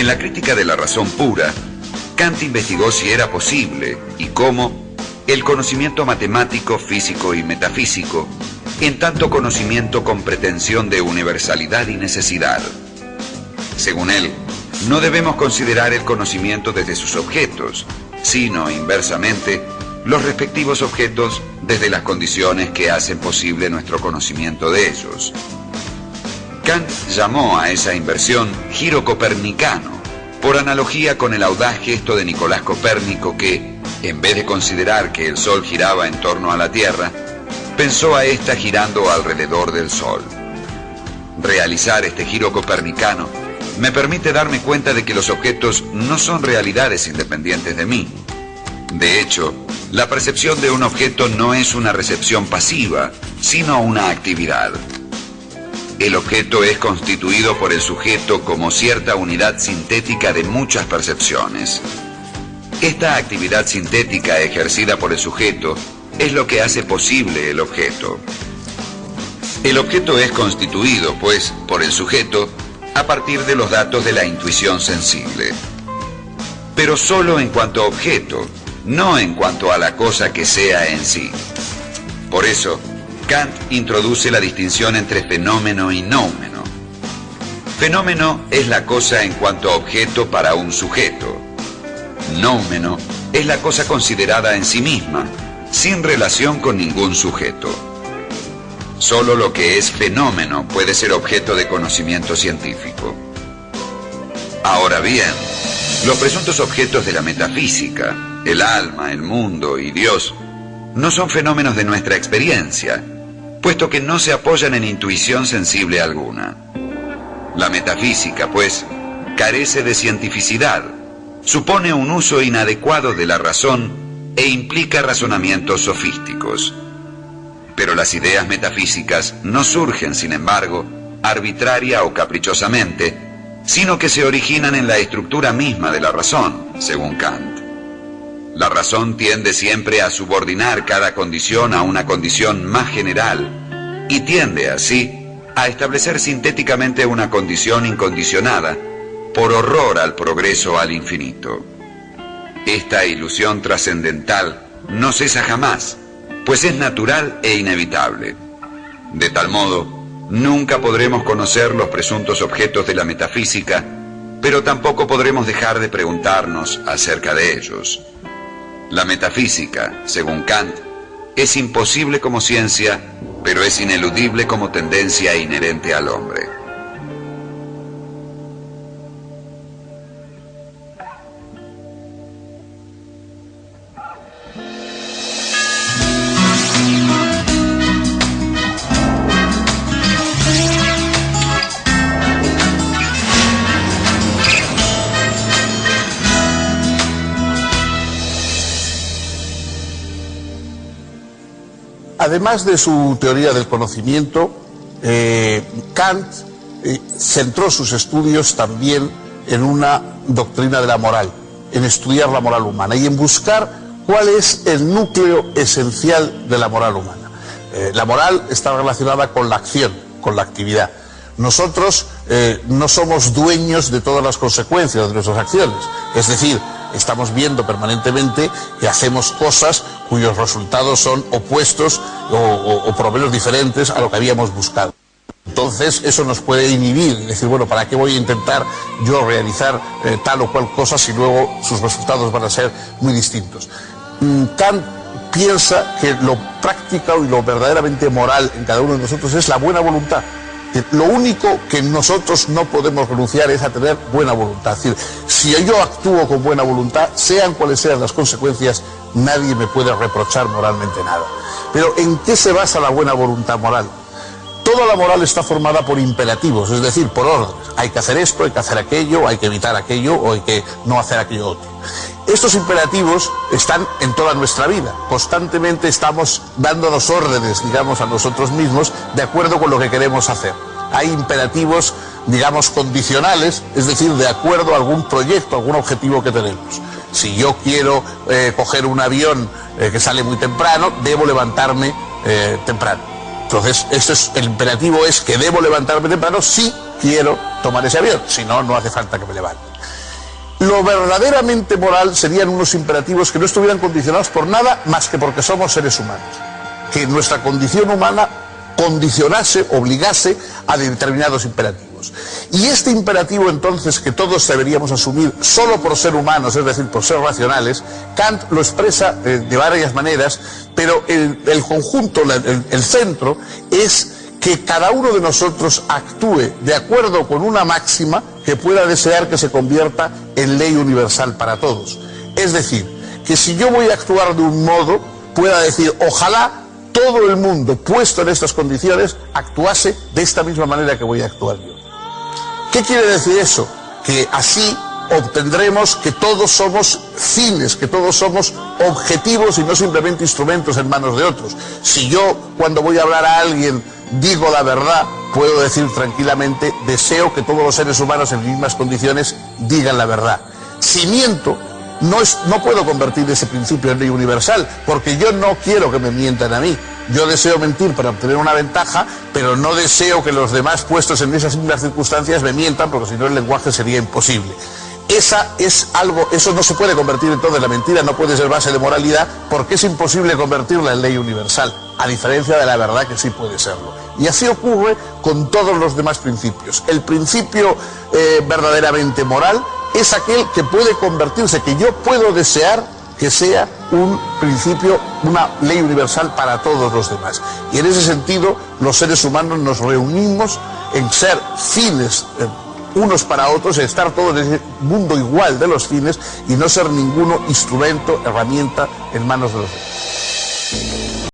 En la crítica de la razón pura, Kant investigó si era posible y cómo el conocimiento matemático, físico y metafísico, en tanto conocimiento con pretensión de universalidad y necesidad. Según él, no debemos considerar el conocimiento desde sus objetos, sino, inversamente, los respectivos objetos desde las condiciones que hacen posible nuestro conocimiento de ellos. Kant llamó a esa inversión giro copernicano, por analogía con el audaz gesto de Nicolás Copérnico que, en vez de considerar que el Sol giraba en torno a la Tierra, pensó a ésta girando alrededor del Sol. Realizar este giro copernicano me permite darme cuenta de que los objetos no son realidades independientes de mí. De hecho, la percepción de un objeto no es una recepción pasiva, sino una actividad. El objeto es constituido por el sujeto como cierta unidad sintética de muchas percepciones. Esta actividad sintética ejercida por el sujeto es lo que hace posible el objeto. El objeto es constituido, pues, por el sujeto a partir de los datos de la intuición sensible. Pero solo en cuanto a objeto, no en cuanto a la cosa que sea en sí. Por eso, Kant introduce la distinción entre fenómeno y noumeno. Fenómeno es la cosa en cuanto a objeto para un sujeto. Noumeno es la cosa considerada en sí misma, sin relación con ningún sujeto. Solo lo que es fenómeno puede ser objeto de conocimiento científico. Ahora bien, los presuntos objetos de la metafísica, el alma, el mundo y Dios, no son fenómenos de nuestra experiencia, puesto que no se apoyan en intuición sensible alguna. La metafísica, pues, carece de cientificidad, supone un uso inadecuado de la razón e implica razonamientos sofísticos. Pero las ideas metafísicas no surgen, sin embargo, arbitraria o caprichosamente, sino que se originan en la estructura misma de la razón, según Kant. La razón tiende siempre a subordinar cada condición a una condición más general y tiende, así, a establecer sintéticamente una condición incondicionada por horror al progreso al infinito. Esta ilusión trascendental no cesa jamás, pues es natural e inevitable. De tal modo, nunca podremos conocer los presuntos objetos de la metafísica, pero tampoco podremos dejar de preguntarnos acerca de ellos. La metafísica, según Kant, es imposible como ciencia, pero es ineludible como tendencia inherente al hombre. Además de su teoría del conocimiento, Kant centró sus estudios también en una doctrina de la moral, en estudiar la moral humana y en buscar cuál es el núcleo esencial de la moral humana. La moral está relacionada con la acción, con la actividad. Nosotros no somos dueños de todas las consecuencias de nuestras acciones, es decir, estamos viendo permanentemente que hacemos cosas cuyos resultados son opuestos o por lo menos diferentes a lo que habíamos buscado. Entonces eso nos puede inhibir, decir, bueno, ¿para qué voy a intentar yo realizar tal o cual cosa si luego sus resultados van a ser muy distintos? Kant piensa que lo práctico y lo verdaderamente moral en cada uno de nosotros es la buena voluntad. Lo único que nosotros no podemos renunciar es a tener buena voluntad. Es decir, si yo actúo con buena voluntad, sean cuales sean las consecuencias, nadie me puede reprochar moralmente nada. Pero ¿en qué se basa la buena voluntad moral? Toda la moral está formada por imperativos, es decir, por órdenes. Hay que hacer esto, hay que hacer aquello, hay que evitar aquello o hay que no hacer aquello otro. Estos imperativos están en toda nuestra vida. Constantemente estamos dándonos órdenes, digamos, a nosotros mismos de acuerdo con lo que queremos hacer. Hay imperativos, digamos, condicionales, es decir, de acuerdo a algún proyecto, algún objetivo que tenemos. Si yo quiero coger un avión que sale muy temprano, debo levantarme temprano. Entonces, el imperativo es que debo levantarme temprano si quiero tomar ese avión, si no, no hace falta que me levante. Lo verdaderamente moral serían unos imperativos que no estuvieran condicionados por nada más que porque somos seres humanos. Que nuestra condición humana condicionase, obligase a determinados imperativos. Y este imperativo entonces que todos deberíamos asumir solo por ser humanos, es decir, por ser racionales, Kant lo expresa de varias maneras, pero el conjunto, el centro, es que cada uno de nosotros actúe de acuerdo con una máxima que pueda desear que se convierta en ley universal para todos. Es decir, que si yo voy a actuar de un modo, pueda decir, ojalá todo el mundo puesto en estas condiciones actuase de esta misma manera que voy a actuar yo. ¿Qué quiere decir eso? Que así obtendremos que todos somos fines, que todos somos objetivos y no simplemente instrumentos en manos de otros. Si yo, cuando voy a hablar a alguien, digo la verdad, puedo decir tranquilamente, deseo que todos los seres humanos en mismas condiciones digan la verdad. Si miento, no puedo convertir ese principio en ley universal, porque yo no quiero que me mientan a mí. Yo deseo mentir para obtener una ventaja, pero no deseo que los demás puestos en esas mismas circunstancias me mientan, porque si no el lenguaje sería imposible. Eso no se puede convertir entonces, la mentira no puede ser base de moralidad, porque es imposible convertirla en ley universal, a diferencia de la verdad que sí puede serlo. Y así ocurre con todos los demás principios. El principio verdaderamente moral es aquel que puede convertirse, que yo puedo desear que sea un principio, una ley universal para todos los demás. Y en ese sentido, los seres humanos nos reunimos en ser fines unos para otros, en estar todos en ese mundo igual de los fines y no ser ninguno instrumento, herramienta en manos de los demás.